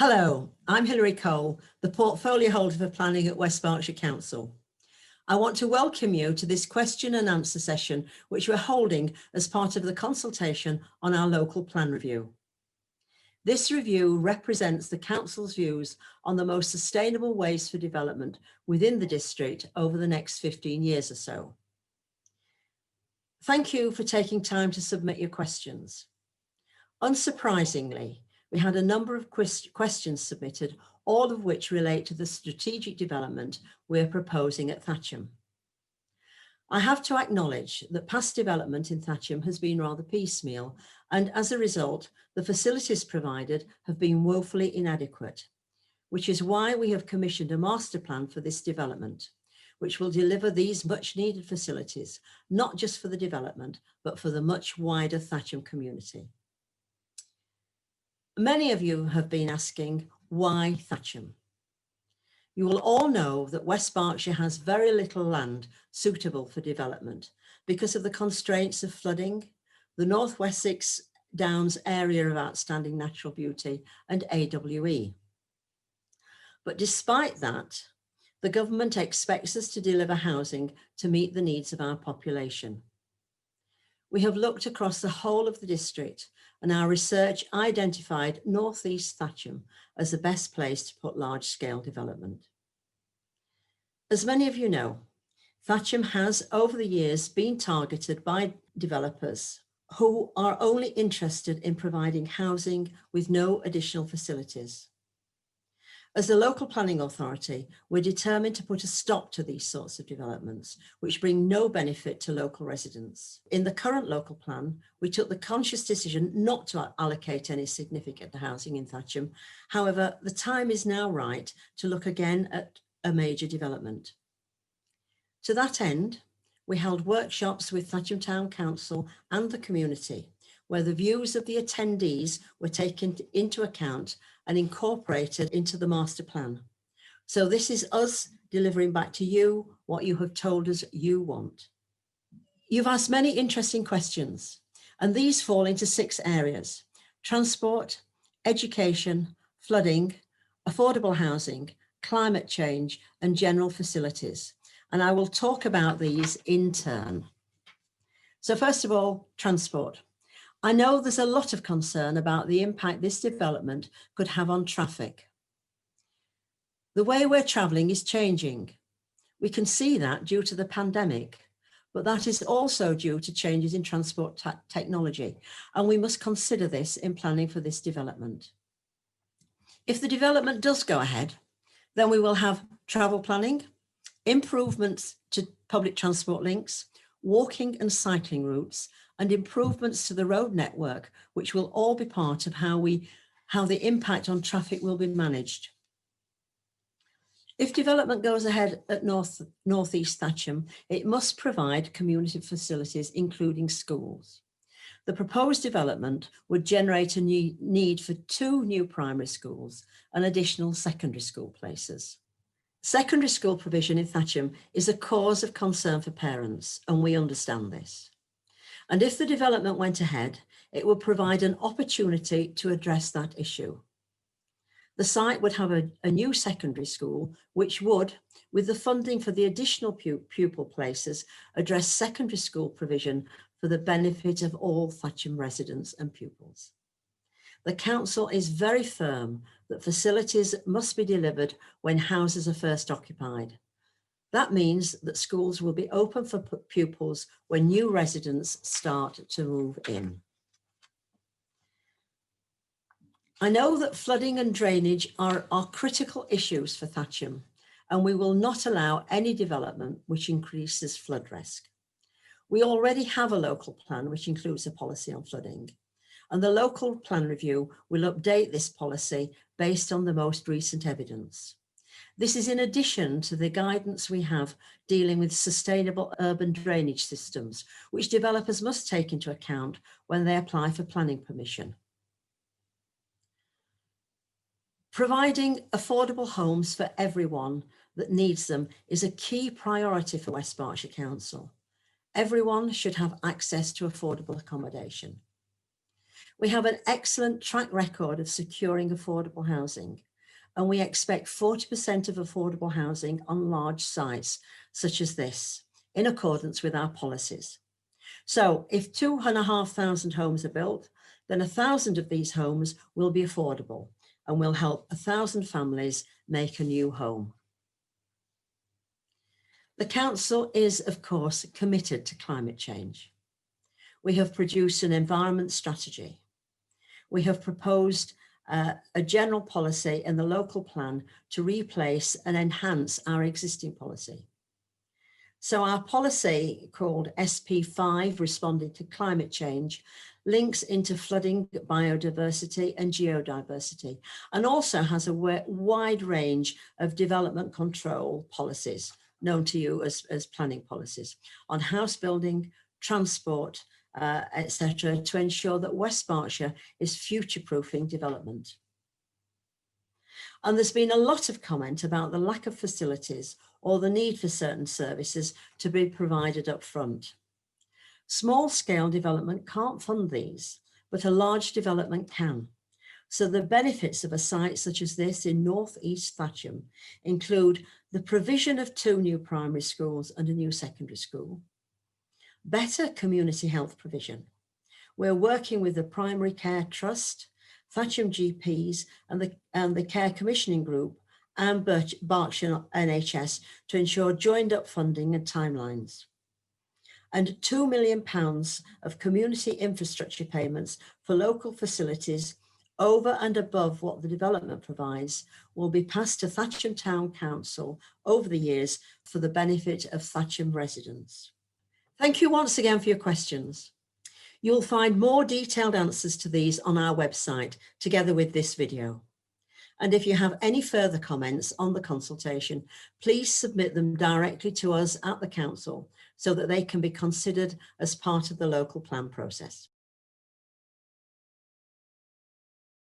Hello, I'm Hilary Cole, the portfolio holder for planning at West Berkshire Council. I want to welcome you to this question and answer session, which we're holding as part of the consultation on our local plan review. This review represents the Council's views on the most sustainable ways for development within the district over the next 15 years or so. Thank you for taking time to submit your questions. Unsurprisingly, we had a number of questions submitted, all of which relate to the strategic development we're proposing at Thatcham. I have to acknowledge that past development in Thatcham has been rather piecemeal, and as a result, the facilities provided have been woefully inadequate, which is why we have commissioned a master plan for this development, which will deliver these much needed facilities, not just for the development, but for the much wider Thatcham community. Many of you have been asking, why Thatcham? You will all know that West Berkshire has very little land suitable for development because of the constraints of flooding, the North Wessex Downs area of outstanding natural beauty, and AWE. But despite that, the government expects us to deliver housing to meet the needs of our population. We have looked across the whole of the district, and our research identified North East Thatcham as the best place to put large-scale development. As many of you know, Thatcham has over the years been targeted by developers who are only interested in providing housing with no additional facilities. As the local planning authority, we're determined to put a stop to these sorts of developments, which bring no benefit to local residents. In the current local plan, we took the conscious decision not to allocate any significant housing in Thatcham. However, the time is now right to look again at a major development. To that end, we held workshops with Thatcham Town Council and the community, where the views of the attendees were taken into account and incorporated into the master plan. So this is us delivering back to you what you have told us you want. You've asked many interesting questions, and these fall into 6 areas: transport, education, flooding, affordable housing, climate change, and general facilities. And I will talk about these in turn. So first of all, transport. I know there's a lot of concern about the impact this development could have on traffic. The way we're travelling is changing. We can see that due to the pandemic, but that is also due to changes in transport technology, and we must consider this in planning for this development. If the development does go ahead, then we will have travel planning, improvements to public transport links, walking and cycling routes, and improvements to the road network, which will all be part of how the impact on traffic will be managed. If development goes ahead at North East Thatcham, it must provide community facilities, including schools. The proposed development would generate a need for 2 new primary schools and additional secondary school places. Secondary school provision in Thatcham is a cause of concern for parents, and we understand this. And if the development went ahead, it would provide an opportunity to address that issue. The site would have a new secondary school, which would, with the funding for the additional pupil places, address secondary school provision for the benefit of all Thatcham residents and pupils. The council is very firm that facilities must be delivered when houses are first occupied. That means that schools will be open for pupils when new residents start to move in. I know that flooding and drainage are critical issues for Thatcham, and we will not allow any development which increases flood risk. We already have a local plan which includes a policy on flooding, and the local plan review will update this policy based on the most recent evidence. This is in addition to the guidance we have dealing with sustainable urban drainage systems, which developers must take into account when they apply for planning permission. Providing affordable homes for everyone that needs them is a key priority for West Berkshire Council. Everyone should have access to affordable accommodation. We have an excellent track record of securing affordable housing, and we expect 40% of affordable housing on large sites such as this, in accordance with our policies. So if 2,500 homes are built, then 1,000 of these homes will be affordable and will help 1,000 families make a new home. The council is, of course, committed to climate change. We have produced an environment strategy. We have proposed a general policy in the local plan to replace and enhance our existing policy. So our policy, called SP5, Responding to Climate Change, links into flooding, biodiversity and geodiversity, and also has a wide range of development control policies, known to you as planning policies, on house building, transport, etc., to ensure that West Berkshire is future-proofing development. And there's been a lot of comment about the lack of facilities or the need for certain services to be provided up front. Small-scale development can't fund these, but a large development can. So the benefits of a site such as this in North East Thatcham include the provision of 2 new primary schools and a new secondary school, better community health provision. We're working with the Primary Care Trust, Thatcham GPs and the Care Commissioning Group and Berkshire NHS to ensure joined up funding and timelines. And £2 million of community infrastructure payments for local facilities over and above what the development provides will be passed to Thatcham Town Council over the years for the benefit of Thatcham residents. Thank you once again for your questions. You'll find more detailed answers to these on our website together with this video. And if you have any further comments on the consultation, please submit them directly to us at the council so that they can be considered as part of the local plan process.